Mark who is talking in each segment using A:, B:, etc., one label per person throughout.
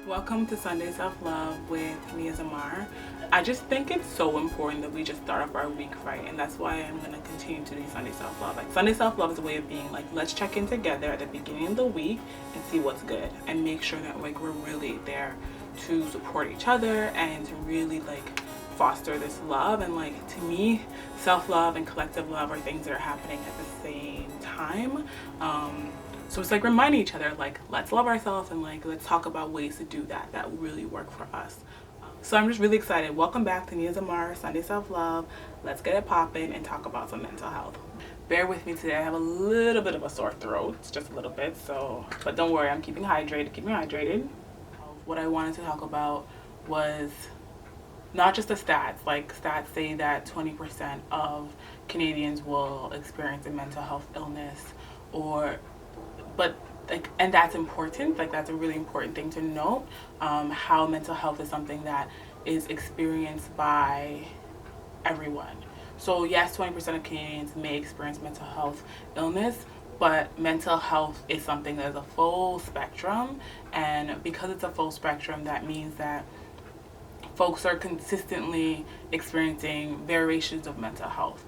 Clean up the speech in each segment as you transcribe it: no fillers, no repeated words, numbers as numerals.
A: Welcome to Sunday Self-Love with NiaZamar. I just think it's so important that we just start off our week right, and that's why I'm going to continue to do Sunday Self-Love. Like, Sunday Self-Love is a way of being like, let's check in together at the beginning of the week and see what's good and make sure that like we're really there to support each other and to really like foster this love. And like, to me, self-love and collective love are things that are happening at the same time. So it's like reminding each other, like, let's love ourselves and like let's talk about ways to do that really work for us. So I'm just really excited. Welcome back to NiaZamar Sunday Self-Love. Let's get it popping and talk about some mental health. Bear with me today. I have a little bit of a sore throat, just a little bit. But don't worry, I'm keeping hydrated. What I wanted to talk about was not just the stats. Like, stats say that 20% of Canadians will experience a mental health illness, and that's important. Like, that's a really important thing to note. How mental health is something that is experienced by everyone. So yes, 20% of Canadians may experience mental health illness, but mental health is something that is a full spectrum, and because it's a full spectrum, that means that folks are consistently experiencing variations of mental health,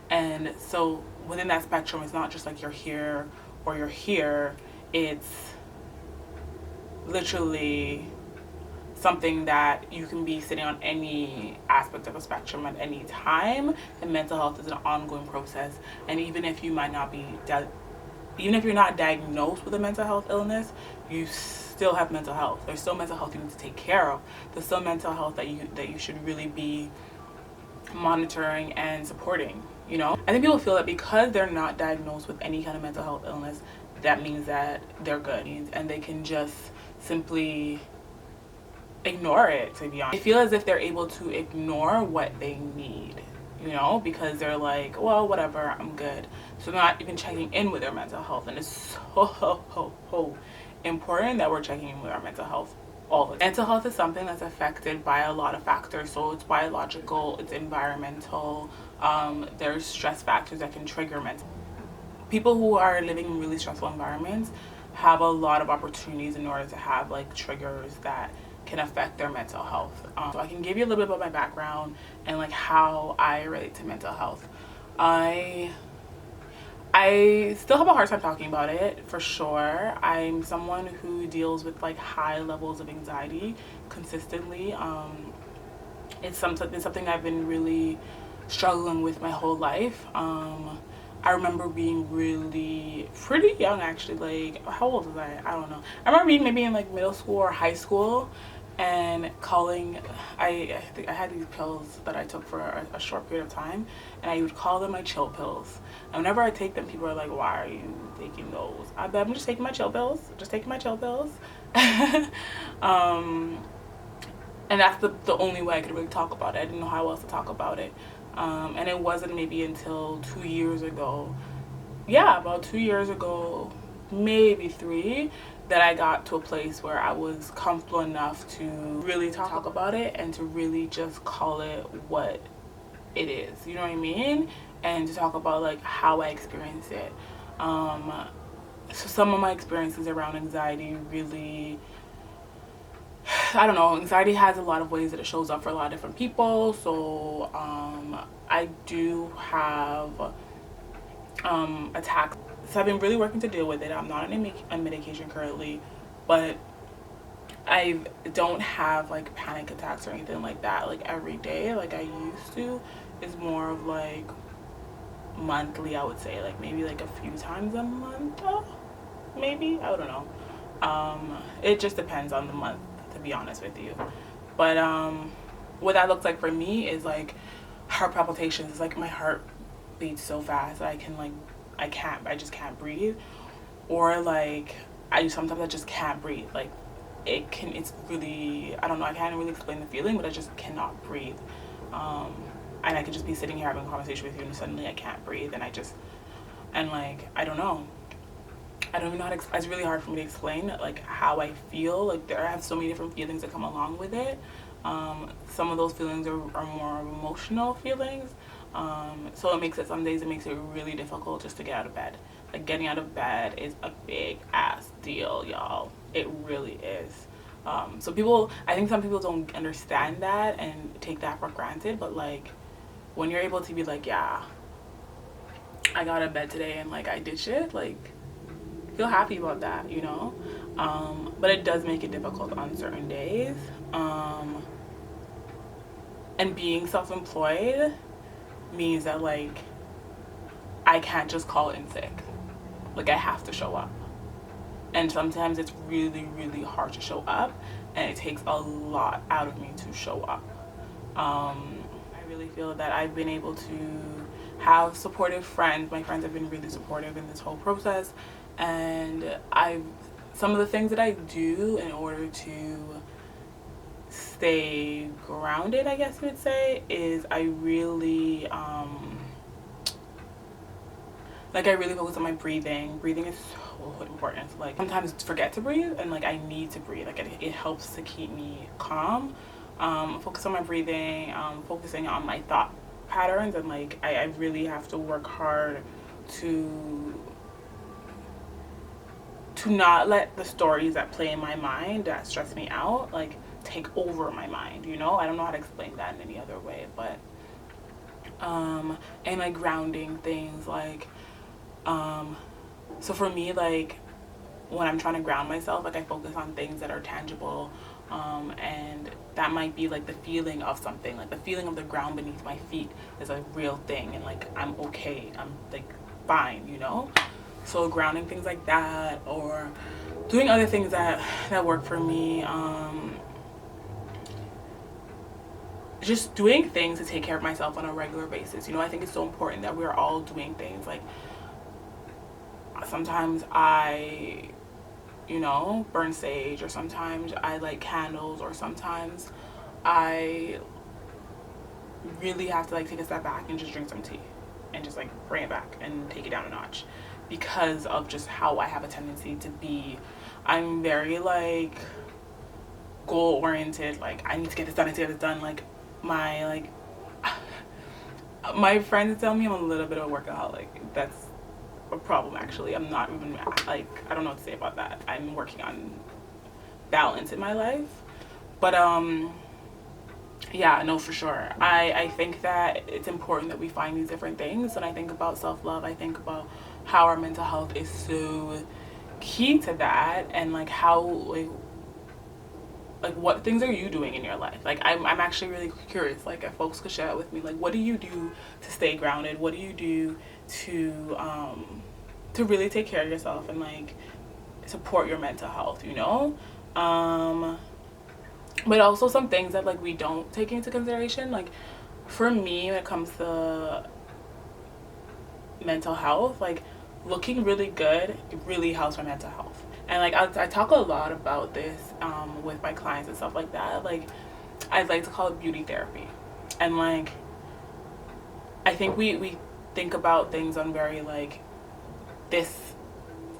A: and so within that spectrum, it's not just like you're here or you're here. It's literally something that you can be sitting on any aspect of a spectrum at any time, and mental health is an ongoing process. And even if you might not be even if you're not diagnosed with a mental health illness, you still have mental health. There's still mental health you need to take care of. There's still mental health that you should really be monitoring and supporting. I think people feel that because they're not diagnosed with any kind of mental health illness, that means that they're good and they can just simply ignore it, to be honest. They feel as if they're able to ignore what they need, because they're like, well, whatever, I'm good. So they're not even checking in with their mental health. And it's so important that we're checking in with our mental health all the time. Mental health is something that's affected by a lot of factors. So it's biological, it's environmental, there's stress factors that can trigger mental. People who are living in really stressful environments have a lot of opportunities in order to have like triggers that can affect their mental health. So I can give you a little bit about my background and like how I relate to mental health. I still have a hard time talking about it, for sure. I'm someone who deals with like high levels of anxiety consistently. It's something I've been really struggling with my whole life. I remember being really pretty young, actually. Like, how old was I? I don't know. I remember being maybe in like middle school or high school and calling, I think I had these pills that I took for a short period of time, and I would call them my chill pills. And whenever I take them, people are like, why are you taking those? I bet I'm just taking my chill pills. And that's the only way I could really talk about it. I didn't know how else to talk about it. And it wasn't maybe until 2 years ago, about 2 years ago, maybe 3, that I got to a place where I was comfortable enough to really talk about it and to really just call it what it is, you know what I mean? And to talk about like how I experience it. So some of my experiences around anxiety really, I don't know, anxiety has a lot of ways that it shows up for a lot of different people. So I do have attacks. So I've been really working to deal with it. I'm not on medication currently, but I don't have like panic attacks or anything like that like every day like I used to. It's more of like monthly, I would say, like maybe like a few times a month, maybe, I don't know. It just depends on the month, to be honest with you. But what that looks like for me is like heart palpitations. It's like my heart beats so fast that I just can't breathe. Or like sometimes I just can't breathe. Like it's really, I don't know, I can't really explain the feeling, but I just cannot breathe. And I could just be sitting here having a conversation with you and suddenly I can't breathe, and I don't know. I don't even know how to, it's really hard for me to explain like how I feel. Like, I have so many different feelings that come along with it. Some of those feelings are more emotional feelings. So some days it makes it really difficult just to get out of bed. Like, getting out of bed is a big ass deal, y'all. It really is. So I think some people don't understand that and take that for granted, but like when you're able to be like, yeah, I got out of bed today and like I did shit, like feel happy about that, you know. But it does make it difficult on certain days. And being self-employed means that like I can't just call in sick. Like I have to show up. And sometimes it's really, really hard to show up, and it takes a lot out of me to show up. I really feel that I've been able to have supportive friends. My friends have been really supportive in this whole process, and some of the things that I do in order to stay grounded, I guess you would say, is I really I really focus on my breathing. Breathing is so important. Like sometimes forget to breathe, and like I need to breathe. Like it helps to keep me calm. Focus on my breathing, focusing on my thought patterns, and like I really have to work hard to not let the stories that play in my mind that stress me out like take over my mind, you know. I don't know how to explain that in any other way, but and like grounding things, like so for me, like when I'm trying to ground myself, like I focus on things that are tangible, and that might be like the feeling of something, like the feeling of the ground beneath my feet is a real thing, and like I'm okay, I'm like fine, you know. So grounding things like that, or doing other things that work for me, just doing things to take care of myself on a regular basis, you know. I think it's so important that we're all doing things. Like sometimes I, you know, burn sage, or sometimes I light candles, or sometimes I really have to like take a step back and just drink some tea and just like bring it back and take it down a notch, because of just how I have a tendency to be. I'm very like goal oriented, like I need to get this done, I need to get this done. Like my friends tell me I'm a little bit of a workaholic. That's a problem, actually. I'm not even like, I don't know what to say about that. I'm working on balance in my life, but yeah, no, for sure. I think that it's important that we find these different things. When I think about self-love, I think about how our mental health is so key to that, and like how like what things are you doing in your life? Like I'm actually really curious, like if folks could share it with me, like what do you do to stay grounded? What do you do to really take care of yourself and like support your mental health, you know? But also some things that like we don't take into consideration. Like for me, when it comes to mental health, like looking really good, it really helps my mental health. And like I talk a lot about this with my clients and stuff like that. Like I like to call it beauty therapy. And like I think we think about things on very like this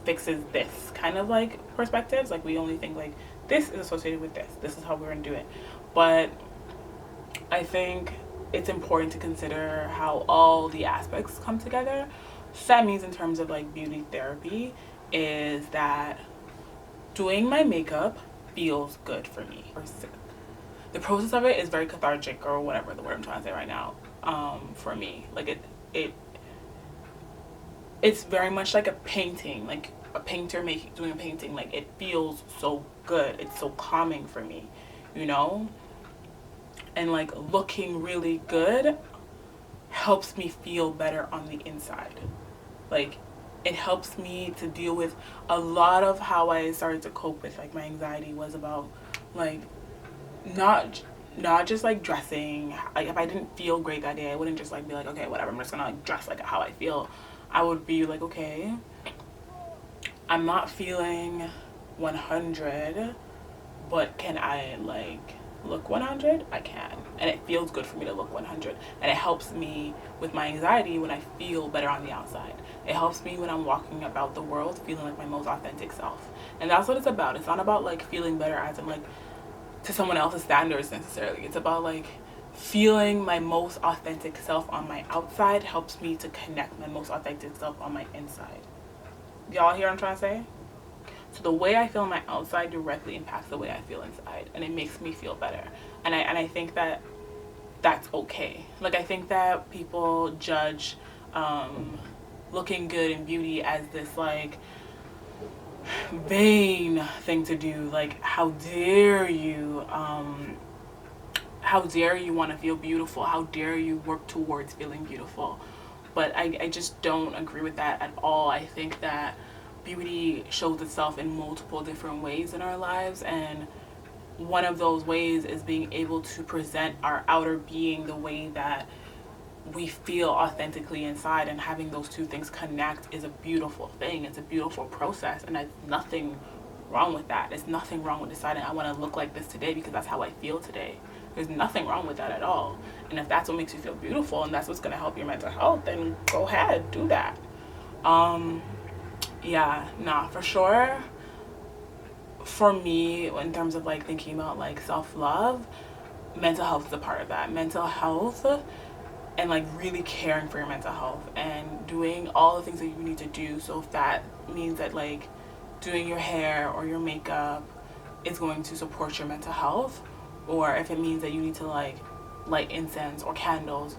A: fixes this kind of like perspectives. Like we only think like this is associated with this is how we're gonna do it. But I think it's important to consider how all the aspects come together. So that means in terms of like beauty therapy is that doing my makeup feels good for me. The process of it is very cathartic, or whatever the word I'm trying to say right now, for me. Like it's very much like a painting, like a painter doing a painting. Like it feels so good, it's so calming for me, you know. And like looking really good helps me feel better on the inside. Like it helps me to deal with a lot of how I started to cope with like my anxiety was about like not just like dressing. Like if I didn't feel great that day, I wouldn't just like be like, okay, whatever, I'm just gonna like dress like how I feel. I would be like, okay, I'm not feeling 100, but can I like look 100? I can, and it feels good for me to look 100, and it helps me with my anxiety when I feel better on the outside. It helps me when I'm walking about the world feeling like my most authentic self. And that's what it's about. It's not about like feeling better as in like to someone else's standards necessarily. It's about like feeling my most authentic self on my outside helps me to connect my most authentic self on my inside. Y'all hear what I'm trying to say? So the way I feel on my outside directly impacts the way I feel inside, and it makes me feel better. And I think that that's okay. Like, I think that people judge looking good and beauty as this like vain thing to do. Like, how dare you want to feel beautiful, how dare you work towards feeling beautiful. But I just don't agree with that at all. I think that beauty shows itself in multiple different ways in our lives, and one of those ways is being able to present our outer being the way that we feel authentically inside, and having those two things connect is a beautiful thing. It's a beautiful process, and there's nothing wrong with that. There's nothing wrong with deciding I want to look like this today because that's how I feel today. There's nothing wrong with that at all. And if that's what makes you feel beautiful and that's what's going to help your mental health, then go ahead, do that. Yeah, nah, for sure. For me, in terms of like thinking about like self-love, mental health is a part of that. Mental health and like really caring for your mental health and doing all the things that you need to do. So if that means that like doing your hair or your makeup is going to support your mental health, or if it means that you need to like light incense or candles,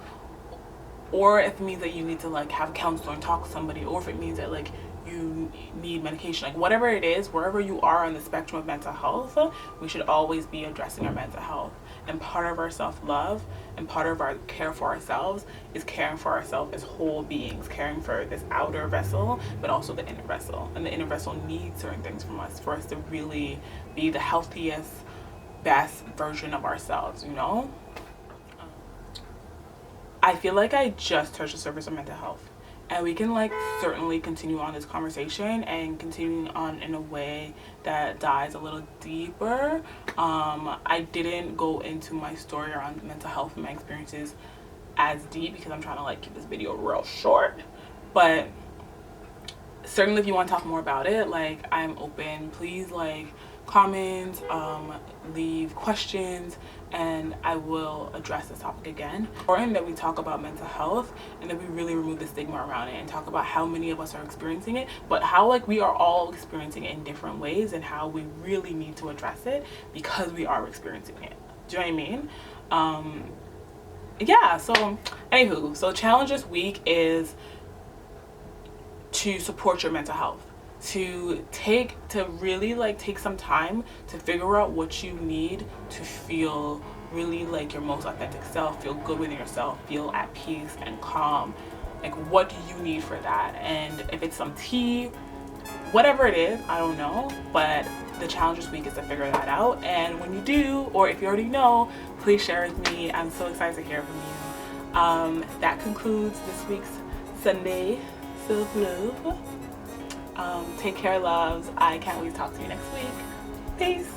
A: or if it means that you need to like have a counselor and talk to somebody, or if it means that like you need medication, like whatever it is, wherever you are on the spectrum of mental health, we should always be addressing our mental health. And part of our self-love and part of our care for ourselves is caring for ourselves as whole beings, caring for this outer vessel but also the inner vessel. And the inner vessel needs certain things from us for us to really be the healthiest, best version of ourselves, you know? I feel like I just touched the surface of mental health, and we can like certainly continue on this conversation and continuing on in a way that dives a little deeper. I didn't go into my story around mental health and my experiences as deep because I'm trying to like keep this video real short, but certainly if you want to talk more about it, like I'm open. Please like comment, leave questions, and I will address this topic again. It's important that we talk about mental health and that we really remove the stigma around it and talk about how many of us are experiencing it, but how like we are all experiencing it in different ways and how we really need to address it because we are experiencing it. Do you know what I mean? Yeah, so anywho, so challenge this week is to support your mental health, to really like take some time to figure out what you need to feel really like your most authentic self, feel good with yourself, feel at peace and calm. Like, what do you need for that? And if it's some tea, whatever it is, I don't know, but the challenge this week is to figure that out. And when you do, or if you already know, please share with me. I'm so excited to hear from you. That concludes this week's Sunday self-love. Take care, loves. I can't wait to talk to you next week. Peace.